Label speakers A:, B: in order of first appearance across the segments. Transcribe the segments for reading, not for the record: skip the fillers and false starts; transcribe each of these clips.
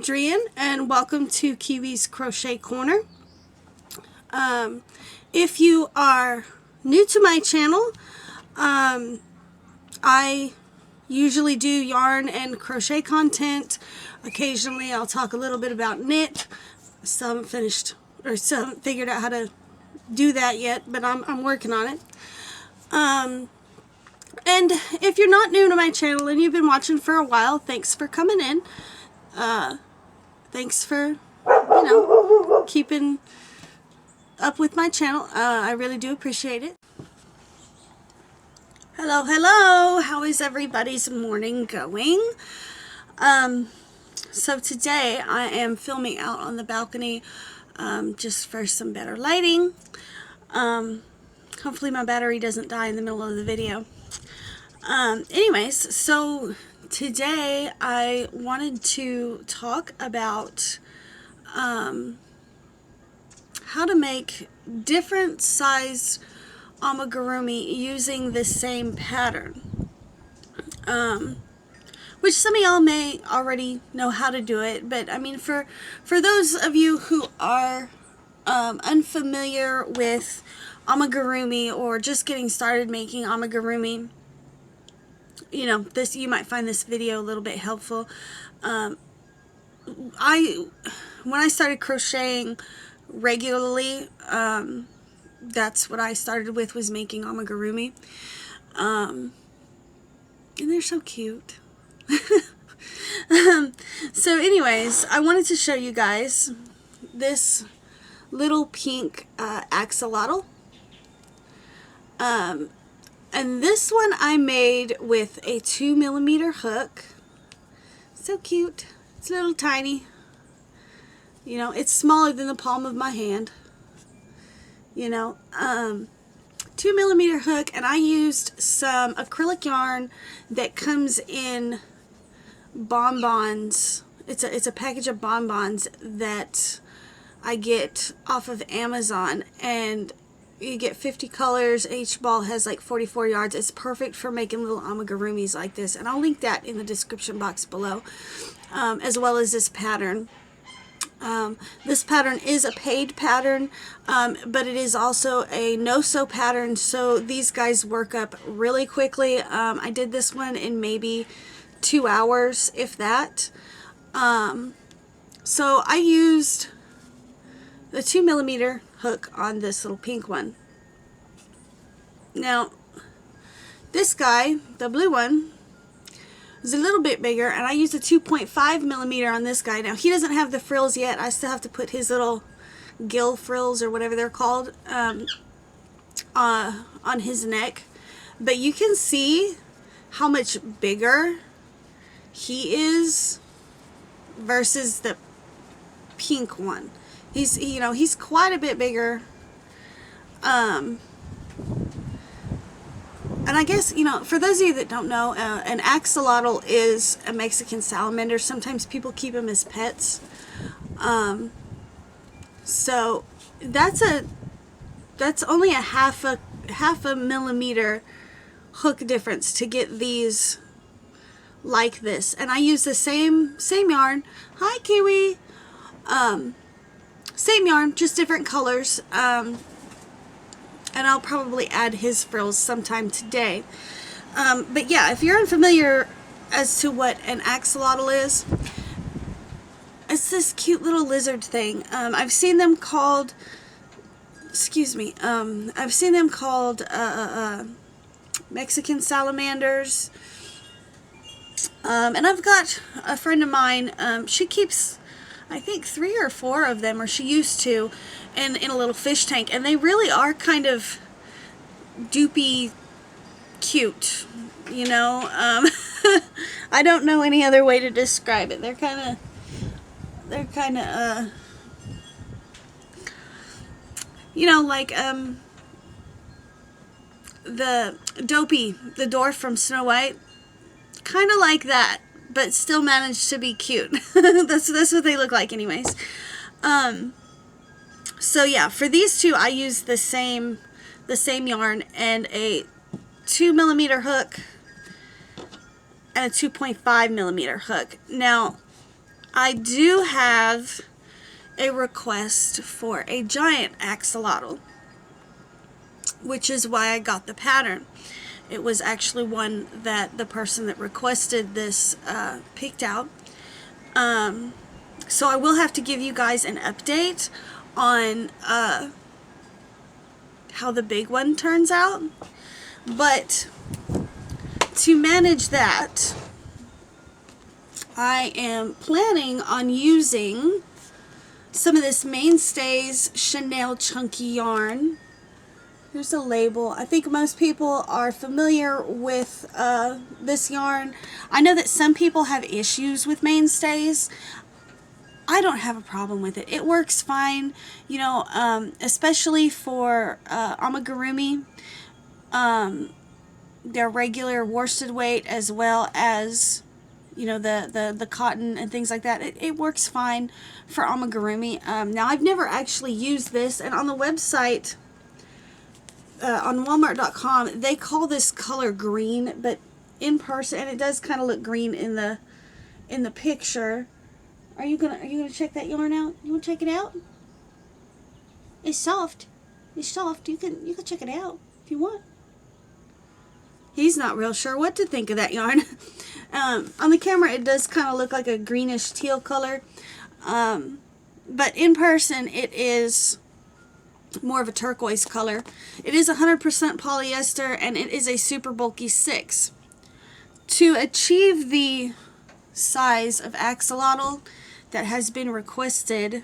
A: Adrienne, and welcome to Kiwi's Crochet Corner. If you are new to my channel, I usually do yarn and crochet content. Occasionally I'll talk a little bit about knit. Still haven't finished or still haven't figured out how to do that yet, but I'm working on it. And if you're not new to my channel and you've been watching for a while, thanks for coming in. Thanks for, keeping up with my channel. I really do appreciate it. Hello, hello. How is everybody's morning going? So today I am filming out on the balcony just for some better lighting. Hopefully my battery doesn't die in the middle of the video. Anyways, so today I wanted to talk about how to make different size amigurumi using the same pattern. Which some of y'all may already know how to do it, but I mean for those of you who are unfamiliar with amigurumi or just getting started making amigurumi, you might find this video a little bit helpful. When I started crocheting regularly, that's what I started with, was making amigurumi. And they're so cute. So anyways, I wanted to show you guys this little pink axolotl. And this one I made with a 2mm hook. So cute. It's a little tiny. It's smaller than the palm of my hand. 2mm hook, and I used some acrylic yarn that comes in bonbons. It's a package of bonbons that I get off of Amazon, and you get 50 colors. Each ball has like 44 yards. It's perfect for making little amigurumis like this, and I'll link that in the description box below, as well as this pattern. This pattern is a paid pattern, but it is also a no-sew pattern, so these guys work up really quickly. I did this one in maybe 2 hours, if that. So I used the 2mm hook on this little pink one. Now, this guy, the blue one, is a little bit bigger, and I used a 2.5mm on this guy. Now, he doesn't have the frills yet. I still have to put his little gill frills, or whatever they're called, on his neck. But you can see how much bigger he is versus the pink one. He's quite a bit bigger. And I guess, for those of you that don't know, an axolotl is a Mexican salamander. Sometimes people keep them as pets. So that's only a half a millimeter hook difference to get these like this. And I use the same yarn. Hi, Kiwi. Same yarn, just different colors. And I'll probably add his frills sometime today. But yeah, if you're unfamiliar as to what an axolotl is, it's this cute little lizard thing. I've seen them called, I've seen them called Mexican salamanders. And I've got a friend of mine, she keeps, I think, 3 or 4 of them, or she used to, in a little fish tank, and they really are kind of doopy cute, I don't know any other way to describe it. They're kind of like the Dopey, the dwarf from Snow White, kind of like that, but still managed to be cute. That's what they look like anyways. So yeah, for these two I used the same yarn and a 2mm hook and a 2.5mm hook. Now, I do have a request for a giant axolotl, which is why I got the pattern. It was actually one that the person that requested this picked out. So I will have to give you guys an update on how the big one turns out. But to manage that, I am planning on using some of this Mainstays Chanel Chunky yarn. Here's a label. I think most people are familiar with this yarn. I know that some people have issues with Mainstays. I don't have a problem with it. It works fine, you know, especially for amigurumi. Their regular worsted weight, as well as, you know, the cotton and things like that. It works fine for amigurumi. Now, I've never actually used this, and on the website, on Walmart.com, they call this color green, but in person, and it does kind of look green in the picture. Are you gonna check that yarn out? You want to check it out? It's soft. It's soft. You can check it out if you want. He's not real sure what to think of that yarn. On the camera, it does kind of look like a greenish teal color, but in person, it is more of a turquoise color. It is 100% polyester, and it is a super bulky 6. To achieve the size of axolotl that has been requested,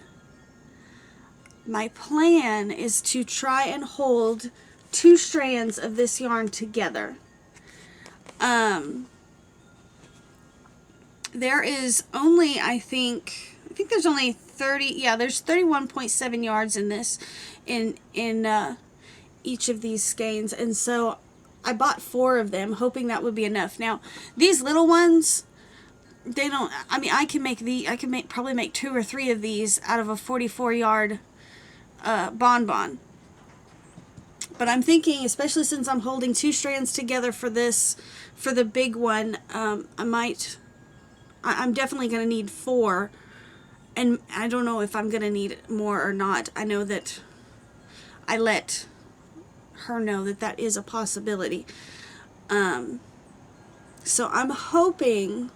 A: my plan is to try and hold 2 strands of this yarn together. There is only, I think there's only 30, yeah, there's 31.7 yards in this, in each of these skeins, and so I bought 4 of them, hoping that would be enough. Now, these little ones, they don't, I mean, I can probably make 2 or 3 of these out of a 44 yard bonbon. But I'm thinking, especially since I'm holding 2 strands together for this, for the big one, I'm definitely going to need 4, and I don't know if I'm going to need more or not. I know that I let her know that that is a possibility. So I'm hoping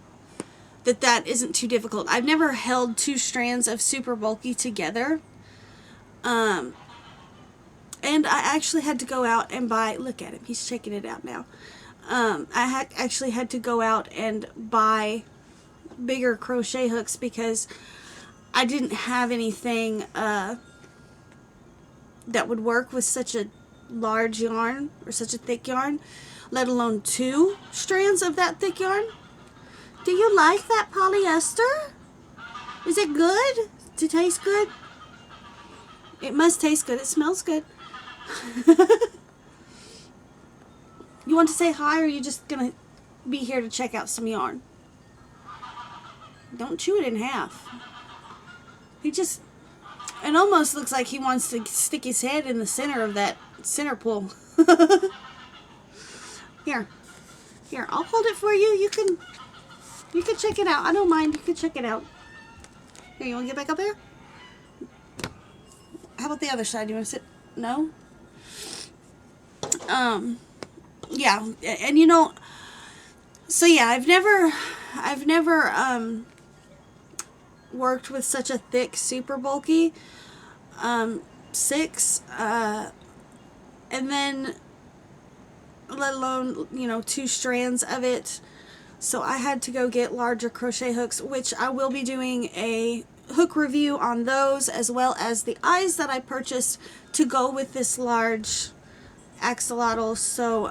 A: that that isn't too difficult. I've never held 2 strands of super bulky together. And I actually had to go out and buy, look at him, he's checking it out now. I actually had to go out and buy bigger crochet hooks because I didn't have anything that would work with such a large yarn or such a thick yarn, let alone 2 strands of that thick yarn. Do you like that polyester? Is it good? Does it taste good? It must taste good. It smells good. You want to say hi, or are you just gonna be here to check out some yarn? Don't chew it in half. It almost looks like he wants to stick his head in the center of that center pull. Here, I'll hold it for you. You can check it out. I don't mind. You can check it out. Here, you want to get back up there? How about the other side? You want to sit? No? Yeah, and you know, so yeah, I've never worked with such a thick, super bulky 6, and then let alone, you know, 2 strands of it. So I had to go get larger crochet hooks, which I will be doing a hook review on those, as well as the eyes that I purchased to go with this large axolotl. So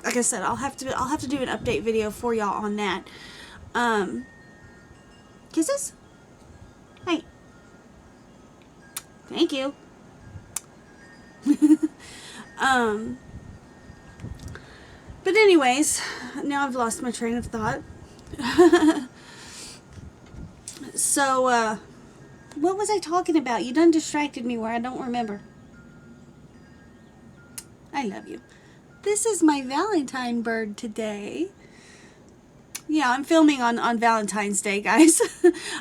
A: like I said, I'll have to do an update video for y'all on that. Kisses? Hey. Thank you. But anyways, now I've lost my train of thought. So, what was I talking about? You done distracted me where I don't remember. I love you. This is my Valentine bird today. Yeah, I'm filming on Valentine's Day, guys.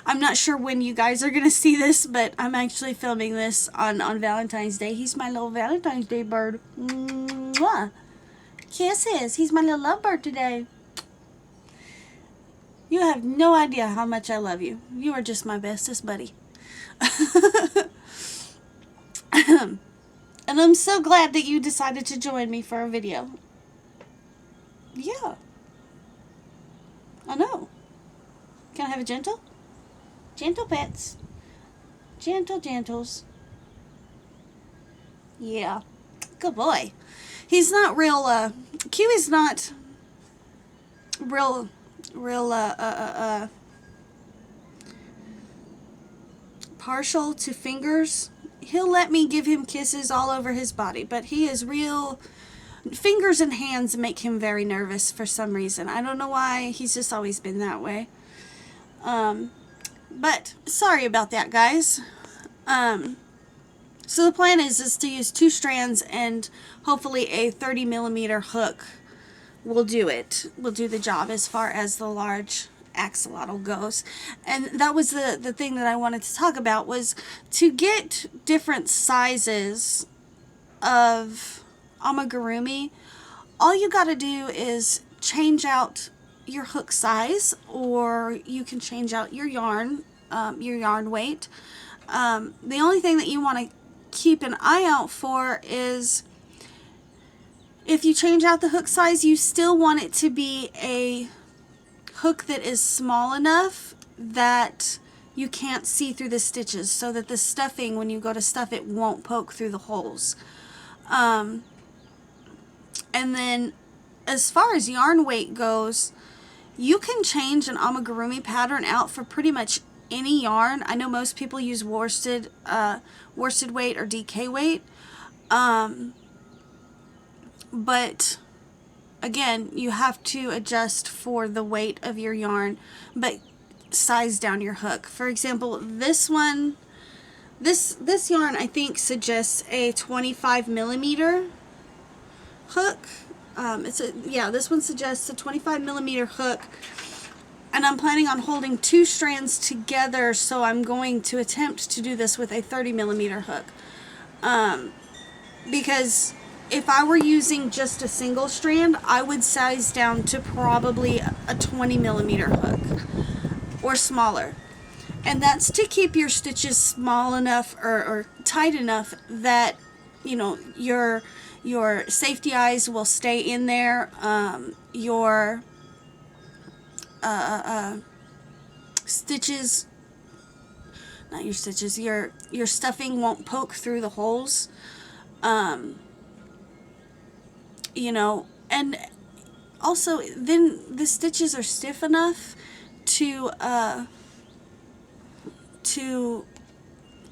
A: I'm not sure when you guys are going to see this, but I'm actually filming this on Valentine's Day. He's my little Valentine's Day bird. Mwah. Kisses. He's my little lovebird today. You have no idea how much I love you. You are just my bestest buddy. And I'm so glad that you decided to join me for a video. Yeah. I know. Can I have a gentle? Gentle pets. Gentle gentles. Yeah. Good boy. He's not real, Kiwi's not real, partial to fingers. He'll let me give him kisses all over his body, but he is real. Fingers and hands make him very nervous for some reason. I don't know why. He's just always been that way. But sorry about that, guys. So the plan is to use 2 strands, and hopefully a 30mm hook will do it. Will do the job as far as the large axolotl goes. And that was the thing that I wanted to talk about, was to get different sizes of amigurumi. All you got to do is change out your hook size, or you can change out your yarn weight. The only thing that you want to keep an eye out for is, if you change out the hook size, you still want it to be a hook that is small enough that you can't see through the stitches, so that the stuffing, when you go to stuff, it won't poke through the holes. And then as far as yarn weight goes, you can change an amigurumi pattern out for pretty much any yarn. I know most people use worsted weight or DK weight. But again, you have to adjust for the weight of your yarn, but size down your hook. For example, this one, this yarn I think suggests a 25mm hook. This one suggests a 25mm hook, and I'm planning on holding 2 strands together, so I'm going to attempt to do this with a 30mm hook. Because if I were using just a single strand, I would size down to probably a 20mm hook or smaller. And that's to keep your stitches small enough or tight enough that, you know, your safety eyes will stay in there. Your stitches, not your stitches, your stuffing won't poke through the holes. You know, and also then the stitches are stiff enough to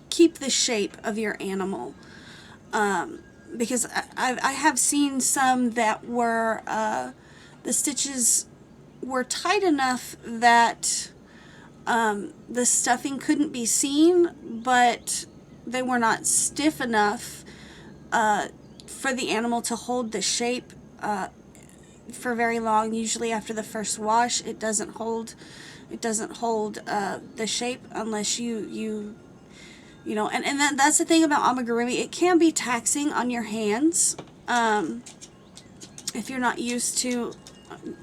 A: keep the shape of your animal. Because I have seen some that were, the stitches were tight enough that the stuffing couldn't be seen, but they were not stiff enough for the animal to hold the shape for very long. Usually after the first wash, it doesn't hold the shape unless you know, and that's the thing about amigurumi. It can be taxing on your hands if you're not used to.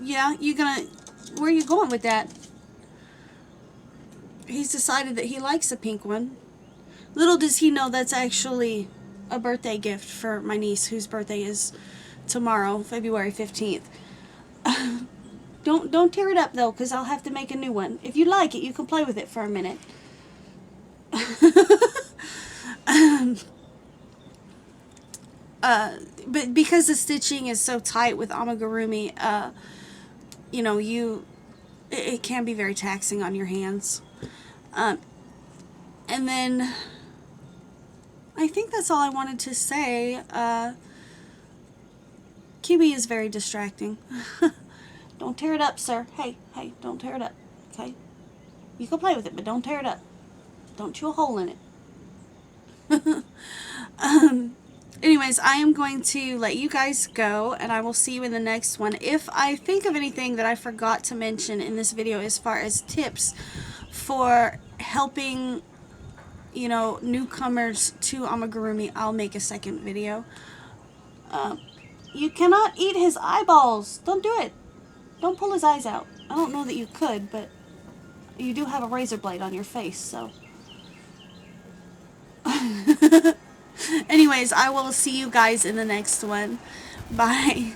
A: Yeah, where are you going with that? He's decided that he likes a pink one. Little does he know that's actually a birthday gift for my niece, whose birthday is tomorrow, February 15th. Don't tear it up though, because I'll have to make a new one. If you like it, you can play with it for a minute. But because the stitching is so tight with amigurumi, you know, it can be very taxing on your hands. And then I think that's all I wanted to say. Kiwi is very distracting. Don't tear it up, sir. Hey, don't tear it up, okay? You can play with it, but don't tear it up. Don't chew a hole in it. anyways, I am going to let you guys go, and I will see you in the next one. If I think of anything that I forgot to mention in this video as far as tips for helping, you know, newcomers to amigurumi, I'll make a second video. You cannot eat his eyeballs. Don't do it. Don't pull his eyes out. I don't know that you could, but you do have a razor blade on your face, so. Anyways, I will see you guys in the next one. Bye.